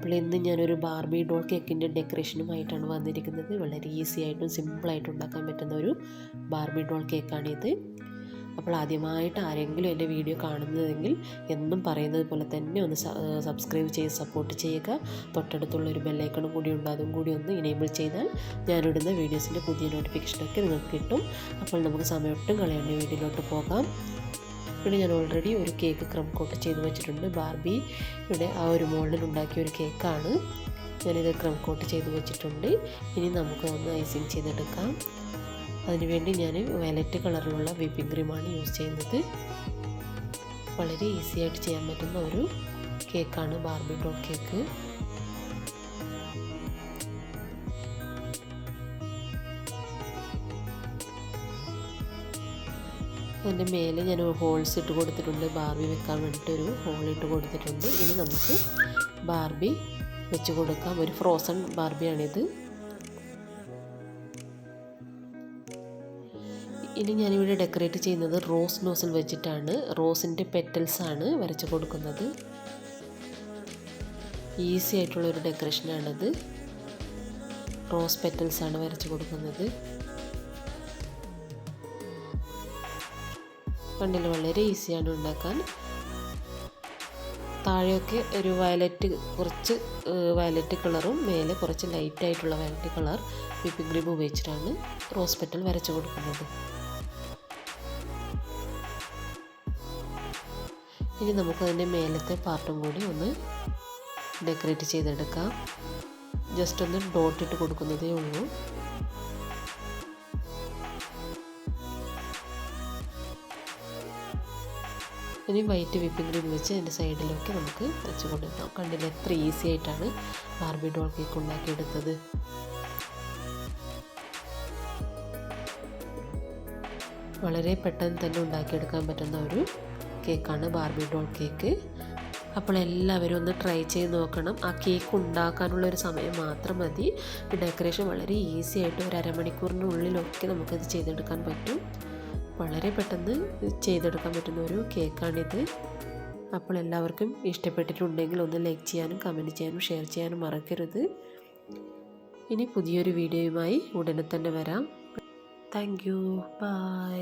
അപ്പോൾ ഇന്ന് ഞാനൊരു ബാർബി ഡോൾ കേക്കിൻ്റെ ഡെക്കറേഷനുമായിട്ടാണ് വന്നിരിക്കുന്നത്. വളരെ ഈസി ആയിട്ടും സിമ്പിളായിട്ടും ഉണ്ടാക്കാൻ പറ്റുന്ന ഒരു ബാർബി ഡോൾ കേക്കാണിത്. അപ്പോൾ ആദ്യമായിട്ട് ആരെങ്കിലും എൻ്റെ വീഡിയോ കാണുന്നതെങ്കിൽ എന്നും പറയുന്നത് പോലെ തന്നെ ഒന്ന് സബ്സ്ക്രൈബ് ചെയ്ത് സപ്പോർട്ട് ചെയ്യുക. തൊട്ടടുത്തുള്ളൊരു ബെല്ലൈക്കണും കൂടി ഉണ്ട്, അതും കൂടി ഒന്ന് ഇനേബിൾ ചെയ്താൽ ഞാനിടുന്ന വീഡിയോസിൻ്റെ പുതിയ നോട്ടിഫിക്കേഷനൊക്കെ നിങ്ങൾക്ക് കിട്ടും. അപ്പോൾ നമുക്ക് സമയമൊട്ടും കളയേണ്ട വീഡിയോയിലോട്ട് പോകാം. ഇവിടെ ഞാൻ ഓൾറെഡി ഒരു കേക്ക് ക്രം കോട്ട് ചെയ്ത് വെച്ചിട്ടുണ്ട്. ബാർബിയുടെ ആ ഒരു മോൾഡിൽ ഉണ്ടാക്കിയ ഒരു കേക്കാണ്. ഞാനിത് ക്രം കോട്ട് ചെയ്ത് വെച്ചിട്ടുണ്ട്. ഇനി നമുക്ക് ഒന്ന് ഐസിങ് ചെയ്തെടുക്കാം. അതിനുവേണ്ടി ഞാൻ വയലറ്റ് കളറിലുള്ള വിപ്പിംഗ് ക്രീമാണ് യൂസ് ചെയ്യുന്നത്. വളരെ ഈസി ആയിട്ട് ചെയ്യാൻ പറ്റുന്ന ഒരു കേക്കാണ് ബാർബി ഡോൾ കേക്ക്. അതിൻ്റെ മേലെ ഞാൻ ഹോൾസ് ഇട്ട് കൊടുത്തിട്ടുണ്ട്. ബാർബി വെക്കാൻ വേണ്ടിയിട്ട് ഒരു ഹോൾ ഇട്ട് കൊടുത്തിട്ടുണ്ട്. ഇനി നമുക്ക് ബാർബി വെച്ച് കൊടുക്കാം. ഒരു ഫ്രോസൺ ബാർബിയാണിത്. ഇനി ഞാനിവിടെ ഡെക്കറേറ്റ് ചെയ്യുന്നത് റോസ് നോസിൽ വെച്ചിട്ടാണ്. റോസിൻ്റെ പെറ്റൽസാണ് വരച്ച് കൊടുക്കുന്നത്. ഈസി ആയിട്ടുള്ളൊരു ഡെക്കറേഷനാണിത്. റോസ് പെറ്റൽസാണ് വരച്ച് കൊടുക്കുന്നത്. കണ്ടില്ല, വളരെ ഈസിയാണ് ഉണ്ടാക്കാൻ. താഴെയൊക്കെ ഒരു കുറച്ച് വയലറ്റ് കളറും മേലെ കുറച്ച് ലൈറ്റായിട്ടുള്ള വയലറ്റ് കളർ വിപ്പിംഗ് ക്രീം ഉപയോഗിച്ചിട്ടാണ് റോസ് പെറ്റൽ വരച്ച് കൊടുക്കുന്നത്. ഇനി നമുക്കതിൻ്റെ മേലത്തെ പാർട്ടും കൂടി ഒന്ന് ഡെക്കറേറ്റ് ചെയ്തെടുക്കാം. ജസ്റ്റ് ഒന്ന് ഡോട്ട് ഇട്ട് കൊടുക്കുന്നതേ ഉള്ളൂ. ഇനി വൈറ്റ് വിപ്പിംഗ് ക്രീം വെച്ച് അതിൻ്റെ സൈഡിലൊക്കെ നമുക്ക് വെച്ച് കൊടുക്കാം. കണ്ടില്ല, എത്ര ഈസി ആയിട്ടാണ് ബാർബി ഡോൾ കേക്ക് ഉണ്ടാക്കിയെടുത്തത്. വളരെ പെട്ടെന്ന് തന്നെ ഉണ്ടാക്കിയെടുക്കാൻ പറ്റുന്ന ഒരു കേക്കാണ് ബാർബി ഡോൾ കേക്ക്. അപ്പോൾ എല്ലാവരും ഒന്ന് ട്രൈ ചെയ്ത് നോക്കണം. ആ കേക്ക് ഉണ്ടാക്കാനുള്ളൊരു സമയം മാത്രം മതി. ഡെക്കറേഷൻ വളരെ ഈസി ആയിട്ട് ഒരു അരമണിക്കൂറിനുള്ളിലൊക്കെ നമുക്കത് ചെയ്തെടുക്കാൻ പറ്റും. വളരെ പെട്ടെന്ന് ചെയ്തെടുക്കാൻ പറ്റുന്ന ഒരു കേക്കാണിത്. അപ്പോൾ എല്ലാവർക്കും ഇഷ്ടപ്പെട്ടിട്ടുണ്ടെങ്കിൽ ഒന്ന് ലൈക്ക് ചെയ്യാനും കമൻറ്റ് ചെയ്യാനും ഷെയർ ചെയ്യാനും മറക്കരുത്. ഇനി പുതിയൊരു വീഡിയോയുമായി ഉടനെ തന്നെ വരാം. Thank you. ബൈ.